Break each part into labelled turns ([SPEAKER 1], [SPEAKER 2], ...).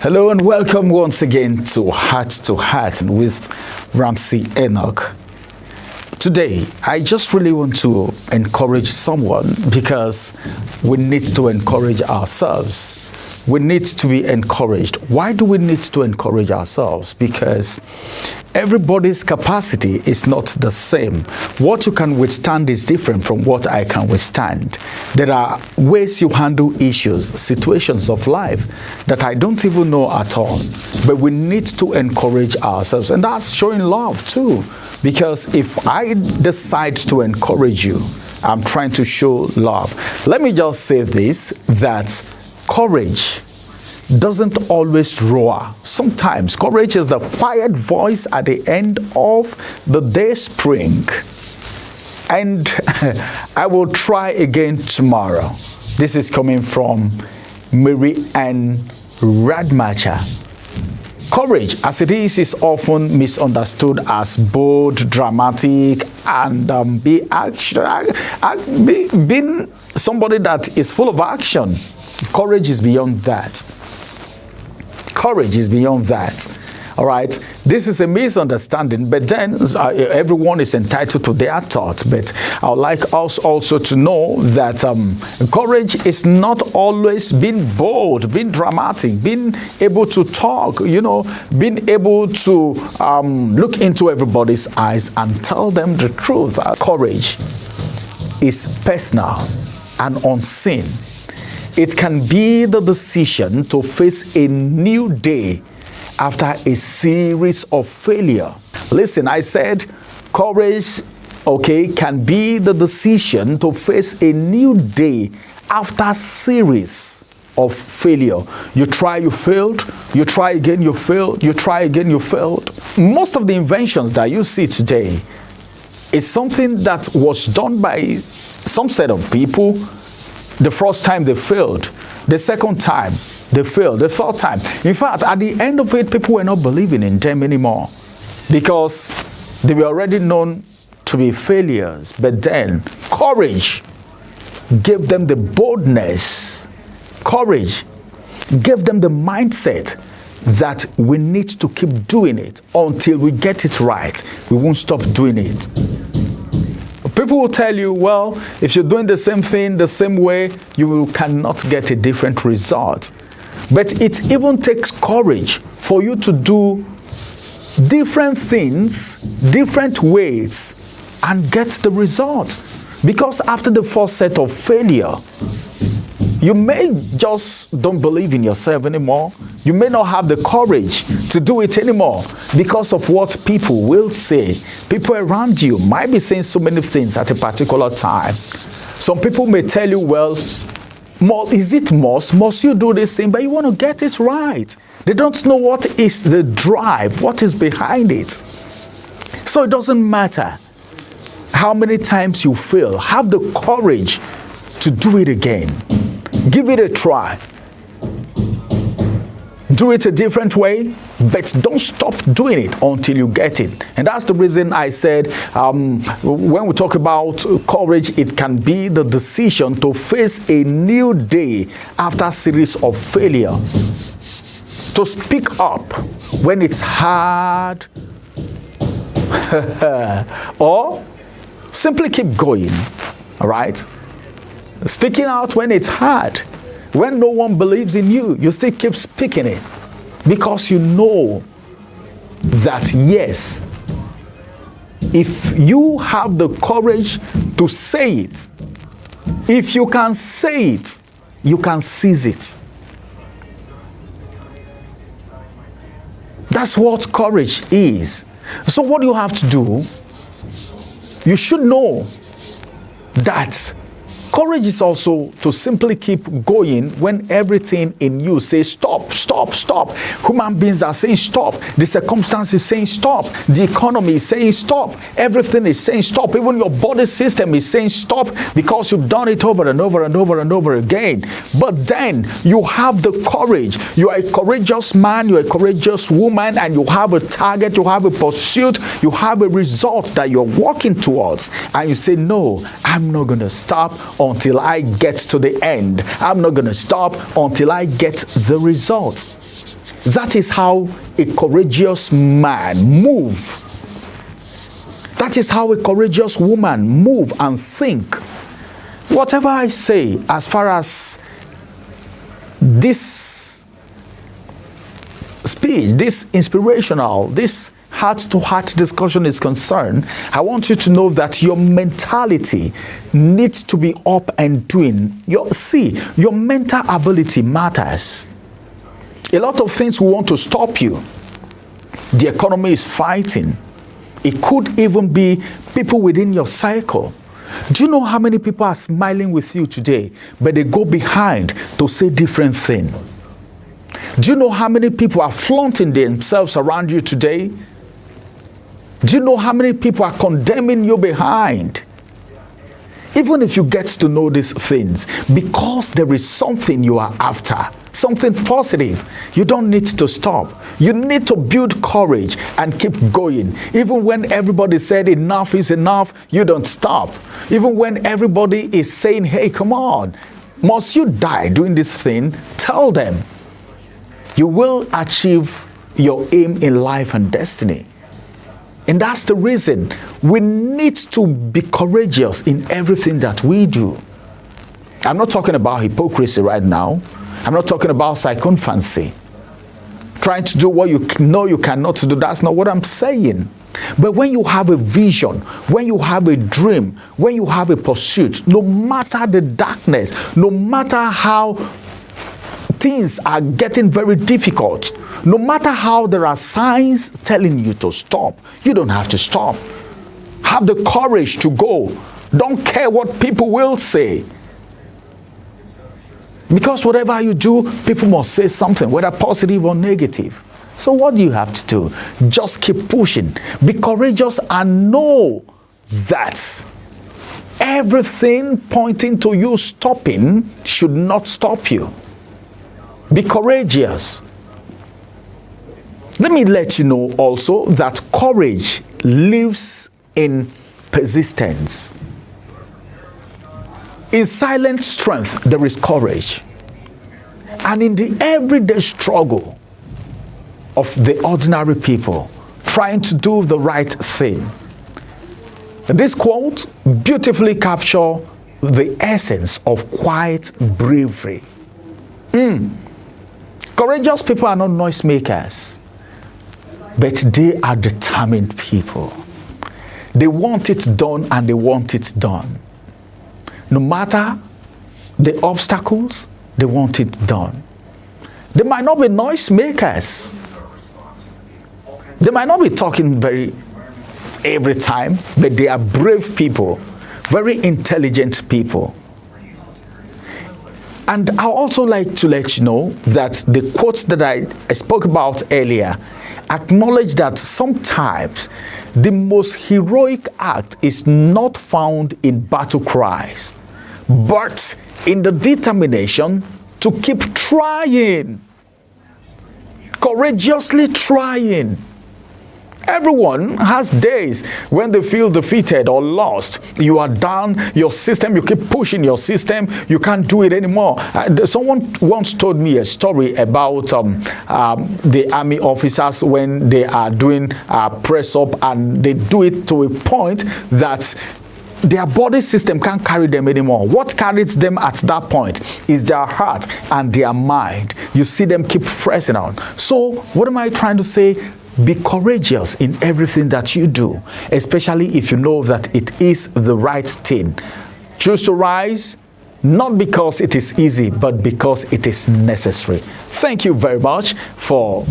[SPEAKER 1] Hello and welcome once again to Heart with Ramsey Enoch. Today, I just really want to encourage someone because we need to encourage ourselves. We need to be encouraged. Why do we need to encourage ourselves? Because everybody's capacity is not the same. What you can withstand is different from what I can withstand. There are ways you handle issues, situations of life that I don't even know at all. But we need to encourage ourselves. And that's showing love too. Because if I decide to encourage you, I'm trying to show love. Let me just say this, that courage doesn't always roar. Sometimes courage is the quiet voice at the end of the day spring. And I will try again tomorrow. This is coming from Mary Ann Radmacher. Courage, as it is often misunderstood as bold, dramatic, and being somebody that is full of action. Courage is beyond that. Courage is beyond that. All right. This is a misunderstanding, but then everyone is entitled to their thought. But I would like us also to know that courage is not always being bold, being dramatic, being able to talk, being able to look into everybody's eyes and tell them the truth. Courage is personal and unseen. It can be the decision to face a new day after a series of failure. Listen, I said courage, can be the decision to face a new day after a series of failure. You try, you failed. You try again, you failed. You try again, you failed. Most of the inventions that you see today is something that was done by some set of people. The first time they failed, the second time they failed, the third time. In fact, at the end of it, people were not believing in them anymore because they were already known to be failures. But then courage gave them the boldness. Courage gave them the mindset that we need to keep doing it until we get it right. We won't stop doing it. People will tell you, well, if you're doing the same thing the same way, you cannot get a different result. But it even takes courage for you to do different things, different ways, and get the result. Because after the first set of failure, you may just don't believe in yourself anymore. You may not have the courage to do it anymore because of what people will say. People around you might be saying so many things at a particular time. Some people may tell you, well, is it must you do this thing? But you want to get it right. They don't know what is the drive, what is behind it. So it doesn't matter how many times you fail. Have the courage to do it again. Give it a try. Do it a different way, but don't stop doing it until you get it. And that's the reason I said when we talk about courage, it can be the decision to face a new day after a series of failure. To speak up when it's hard or simply keep going, all right? Speaking out when it's hard. When no one believes in you, you still keep speaking it because you know that, yes, if you have the courage to say it, if you can say it, you can seize it. That's what courage is. So what do you have to do? You should know that courage is also to simply keep going when everything in you says stop, stop, stop. Human beings are saying stop. The circumstance is saying stop. The economy is saying stop. Everything is saying stop. Even your body system is saying stop because you've done it over and over and over and over again. But then you have the courage. You are a courageous man. You are a courageous woman. And you have a target. You have a pursuit. You have a result that you're working towards. And you say, no, I'm not going to stop until I get to the end. I'm not going to stop until I get the result. That is how a courageous man move. That is how a courageous woman move and think. Whatever I say as far as this speech, this inspirational, this heart-to-heart discussion is concerned, I want you to know that your mentality needs to be up and doing. Your mental ability matters. A lot of things will want to stop you. The economy is fighting. It could even be people within your cycle. Do you know how many people are smiling with you today, but they go behind to say different things? Do you know how many people are flaunting themselves around you today? Do you know how many people are condemning you behind? Even if you get to know these things, because there is something you are after, something positive, you don't need to stop. You need to build courage and keep going. Even when everybody said enough is enough, you don't stop. Even when everybody is saying, hey, come on, must you die doing this thing? Tell them. You will achieve your aim in life and destiny. And that's the reason we need to be courageous in everything that we do. I'm not talking about hypocrisy right now. I'm not talking about sycophancy. Trying to do what you know you cannot do, that's not what I'm saying. But when you have a vision, when you have a dream, when you have a pursuit, no matter the darkness, no matter how things are getting very difficult, no matter how there are signs telling you to stop, you don't have to stop. Have the courage to go. Don't care what people will say. Because whatever you do, people must say something, whether positive or negative. So what do you have to do? Just keep pushing. Be courageous and know that everything pointing to you stopping should not stop you. Be courageous. Let me let you know also that courage lives in persistence. In silent strength, there is courage. And in the everyday struggle of the ordinary people trying to do the right thing. This quote beautifully captures the essence of quiet bravery. Courageous people are not noisemakers, but they are determined people. They want it done and they want it done. No matter the obstacles, they want it done. They might not be noisemakers. They might not be talking every time, but they are brave people, very intelligent people. And I also like to let you know that the quotes that I spoke about earlier acknowledge that sometimes the most heroic act is not found in battle cries, but in the determination to keep trying, courageously trying. Everyone has days when they feel defeated or lost. You are down, your system, you keep pushing your system, you can't do it anymore. Someone once told me a story about the army officers when they are doing press up, and they do it to a point that their body system can't carry them anymore. What carries them at that point is their heart and their mind. You see them keep pressing on. So what am I trying to say? Be courageous in everything that you do, especially if you know that it is the right thing. Choose to rise, not because it is easy, but because it is necessary. Thank you very much for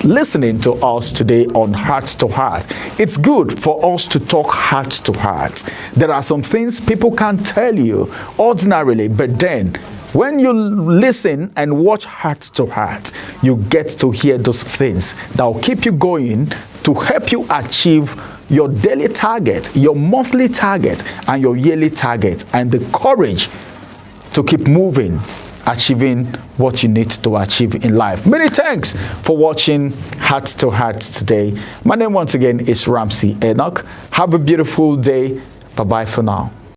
[SPEAKER 1] listening to us today on Heart to Heart. It's good for us to talk heart to heart. There are some things people can't tell you ordinarily, but then when you listen and watch Heart to Heart, you get to hear those things that will keep you going to help you achieve your daily target, your monthly target, and your yearly target, and the courage to keep moving, achieving what you need to achieve in life. Many thanks for watching Heart to Heart today. My name once again is Ramsey Enoch. Have a beautiful day. Bye-bye for now.